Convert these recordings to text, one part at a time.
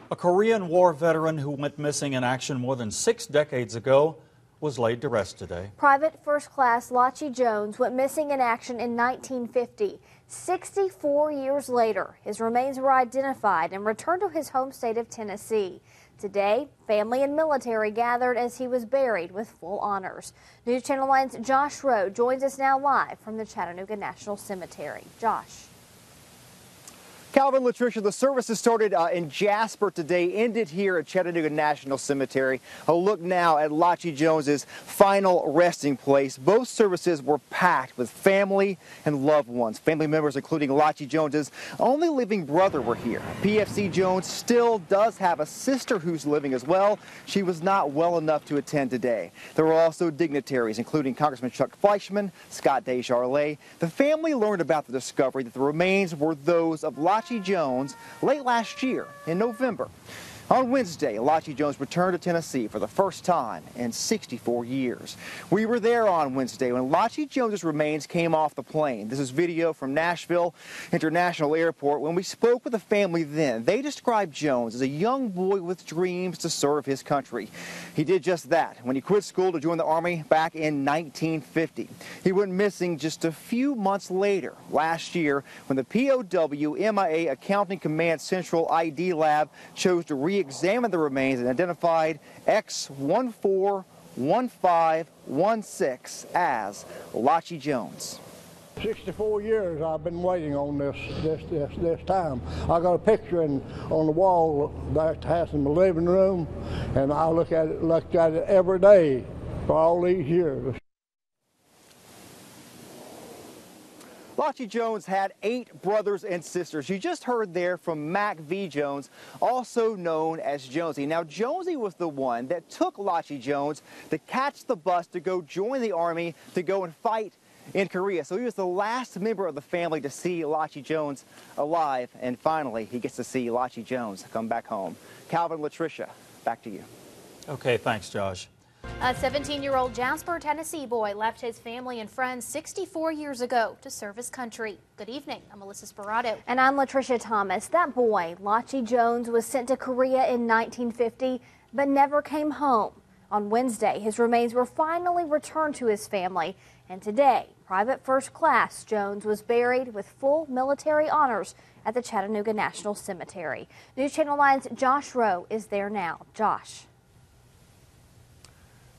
A Korean War veteran who went missing in action more than 6 decades ago was laid to rest today. Private First Class Lotchie Jones went missing in action in 1950. 64 years later, his remains were identified and returned to his home state of Tennessee. Today, family and military gathered as he was buried with full honors. News Channel 9's Josh Rowe joins us now live from the Chattanooga National Cemetery. Josh. Calvin, Latricia, the services started in Jasper today, ended here at Chattanooga National Cemetery. A look now at Lotchie Jones's final resting place. Both services were packed with family and loved ones. Family members, including Lotchie Jones's only living brother, were here. PFC Jones still does have a sister who's living as well. She was not well enough to attend today. There were also dignitaries, including Congressman Fleischmann, Scott Desjarlais. The family learned about the discovery that the remains were those of Lotchie Jones late last year in November. On Wednesday, Lotchie Jones returned to Tennessee for the first time in 64 years. We were there on Wednesday when Lotchie Jones's remains came off the plane. This is video from Nashville International Airport. When we spoke with the family then, they described Jones as a young boy with dreams to serve his country. He did just that when he quit school to join the Army back in 1950. He went missing just a few months later, last year, when the POW MIA Accounting Command Central ID Lab chose to re-examine the remains and identified X141516 as Lotchie Jones. 64 years I've been waiting on this time. I got a picture on the wall that has in the living room, and I looked at it every day for all these years. Lotchie Jones had 8 brothers and sisters. You just heard there from Mac V. Jones, also known as Jonesy. Now, Jonesy was the one that took Lotchie Jones to catch the bus to go join the Army to go and fight in Korea. So he was the last member of the family to see Lotchie Jones alive, and finally he gets to see Lotchie Jones come back home. Calvin, Latricia, back to you. Okay, thanks, Josh. A 17-year-old Jasper, Tennessee boy left his family and friends 64 years ago to serve his country. Good evening. I'm Melissa Sperato. And I'm Latricia Thomas. That boy, Lotchie Jones, was sent to Korea in 1950, but never came home. On Wednesday, his remains were finally returned to his family. And today, Private First Class Jones was buried with full military honors at the Chattanooga National Cemetery. News Channel 9's Josh Rowe is there now. Josh.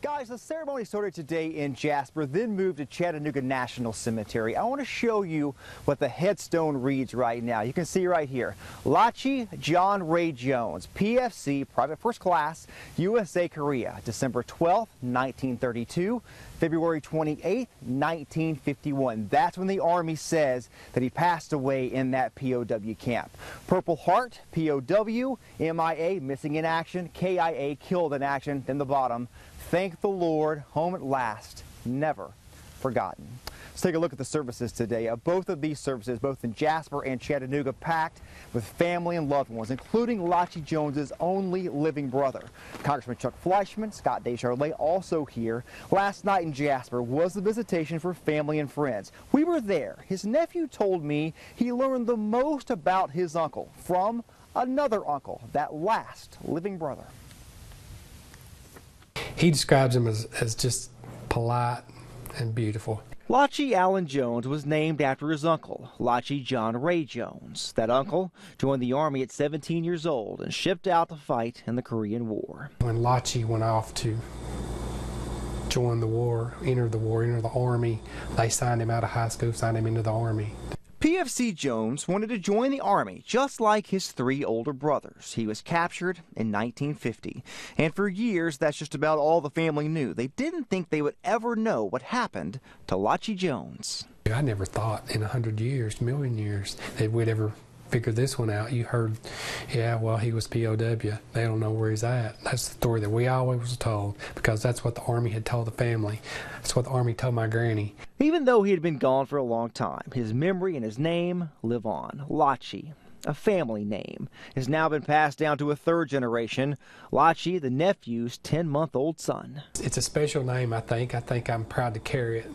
Guys, the ceremony started today in Jasper, then moved to Chattanooga National Cemetery. I want to show you what the headstone reads right now. You can see right here, Lotchie John Ray Jones, PFC, Private First Class, USA, Korea, December 12, 1932, February 28, 1951. That's when the Army says that he passed away in that POW camp. Purple Heart, POW, MIA, missing in action, KIA, killed in action, then the bottom. Thank the Lord, home at last, never forgotten. Let's take a look at the services today. Both of these services, both in Jasper and Chattanooga, packed with family and loved ones, including Lotchie Jones's only living brother. Congressman Fleischmann, Scott Desjarlais, also here. Last night in Jasper was the visitation for family and friends. We were there. His nephew told me he learned the most about his uncle from another uncle, that last living brother. He describes him as just polite and beautiful. Lotchie Allen Jones was named after his uncle, Lotchie John Ray Jones. That uncle joined the Army at 17 years old and shipped out to fight in the Korean War. When Lotchie went off to join the war, enter the Army, they signed him out of high school, signed him into the Army. PFC Jones wanted to join the Army just like his 3 older brothers. He was captured in 1950, and for years that's just about all the family knew. They didn't think they would ever know what happened to Lotchie Jones. I never thought in 100 years, million years, that we'd ever figure this one out. You heard, yeah, well, he was POW. They don't know where he's at. That's the story that we always was told, because that's what the Army had told the family. That's what the Army told my granny. Even though he had been gone for a long time, his memory and his name live on. Lotchie, a family name, has now been passed down to a 3rd generation. Lotchie, the nephew's 10-month-old son. It's a special name, I think. I think I'm proud to carry it.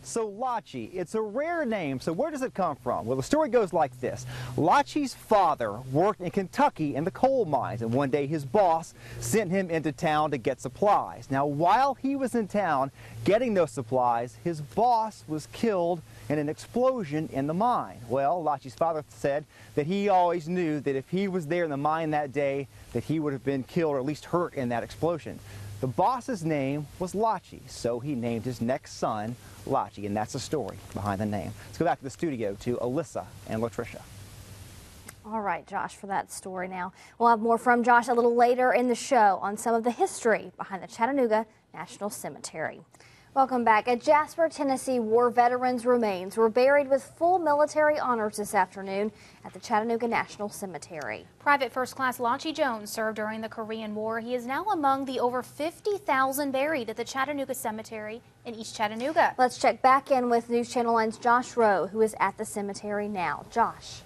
So Lotchie, it's a rare name, so where does it come from? Well, the story goes like this. Lotchie's father worked in Kentucky in the coal mines, and one day his boss sent him into town to get supplies. Now, while he was in town getting those supplies, his boss was killed in an explosion in the mine. Well, Lotchie's father said that he always knew that if he was there in the mine that day, that he would have been killed or at least hurt in that explosion. The boss's name was Lotchie, so he named his next son Lotchie, and that's the story behind the name. Let's go back to the studio to Alyssa and Latricia. All right, Josh, for that story now. We'll have more from Josh a little later in the show on some of the history behind the Chattanooga National Cemetery. Welcome back. At Jasper, Tennessee, war veterans' remains were buried with full military honors this afternoon at the Chattanooga National Cemetery. Private First Class Lotchie Jones served during the Korean War. He is now among the over 50,000 buried at the Chattanooga Cemetery in East Chattanooga. Let's check back in with News Channel 9's Josh Rowe, who is at the cemetery now. Josh.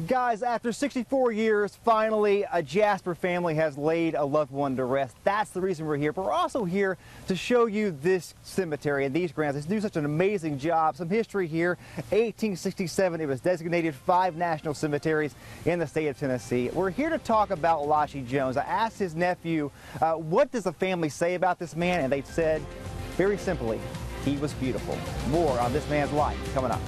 Guys, after 64 years, finally, a Jasper family has laid a loved one to rest. That's the reason we're here. But we're also here to show you this cemetery and these grounds. They do such an amazing job. Some history here. 1867, it was designated 5 national cemeteries in the state of Tennessee. We're here to talk about Lotchie Jones. I asked his nephew, what does the family say about this man? And they said, very simply, he was beautiful. More on this man's life coming up.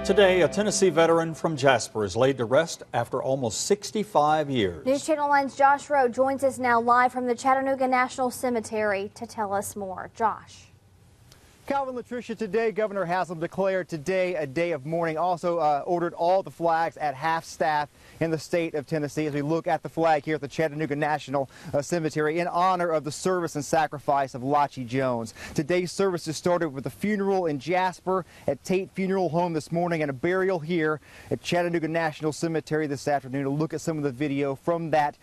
Today, a Tennessee veteran from Jasper is laid to rest after almost 65 years. News Channel 9's Josh Rowe joins us now live from the Chattanooga National Cemetery to tell us more. Josh. Calvin, Latricia, today Governor Haslam declared today a day of mourning, also ordered all the flags at half-staff in the state of Tennessee as we look at the flag here at the Chattanooga National Cemetery in honor of the service and sacrifice of Lotchie Jones. Today's services started with a funeral in Jasper at Tate Funeral Home this morning and a burial here at Chattanooga National Cemetery this afternoon to look at some of the video from that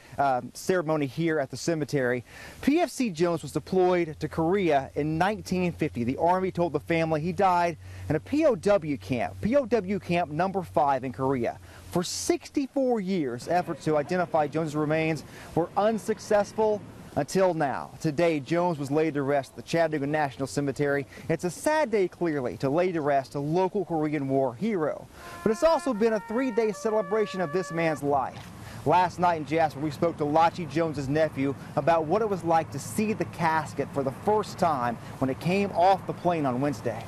ceremony here at the cemetery. PFC Jones was deployed to Korea in 1950. The Army told the family he died in a POW camp number 5 in Korea. For 64 years, efforts to identify Jones's remains were unsuccessful until now. Today, Jones was laid to rest at the Chattanooga National Cemetery. It's a sad day, clearly, to lay to rest a local Korean War hero. But it's also been a 3-day celebration of this man's life. Last night in Jasper, we spoke to Lotchie Jones's nephew about what it was like to see the casket for the first time when it came off the plane on Wednesday.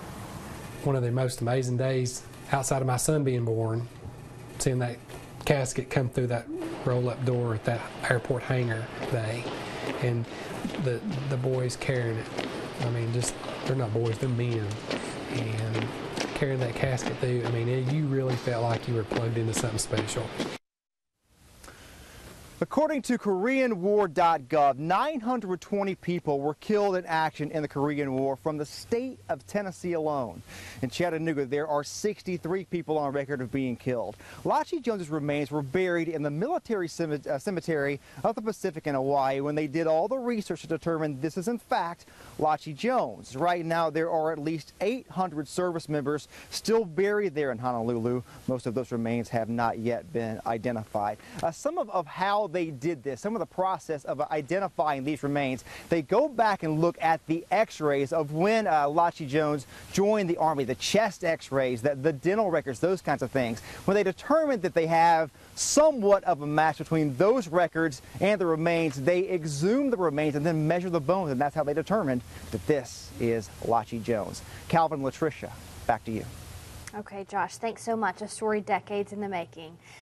One of the most amazing days outside of my son being born, seeing that casket come through that roll-up door at that airport hangar day, and the boys carrying it. I mean, just, they're not boys, they're men, and carrying that casket through, I mean, you really felt like you were plugged into something special. According to KoreanWar.gov, 920 people were killed in action in the Korean War from the state of Tennessee alone. In Chattanooga, there are 63 people on record of being killed. Lotchie Jones's remains were buried in the military cemetery of the Pacific in Hawaii when they did all the research to determine this is in fact Lotchie Jones. Right now, there are at least 800 service members still buried there in Honolulu. Most of those remains have not yet been identified. Some of how they did this, some of the process of identifying these remains, they go back and look at the x-rays of when Lotchie Jones joined the Army, the chest x-rays, the dental records, those kinds of things. When they determined that they have somewhat of a match between those records and the remains, they exhumed the remains and then measured the bones, and that's how they determined that this is Lotchie Jones. Calvin, Latricia, back to you. Okay, Josh, thanks so much. A story decades in the making.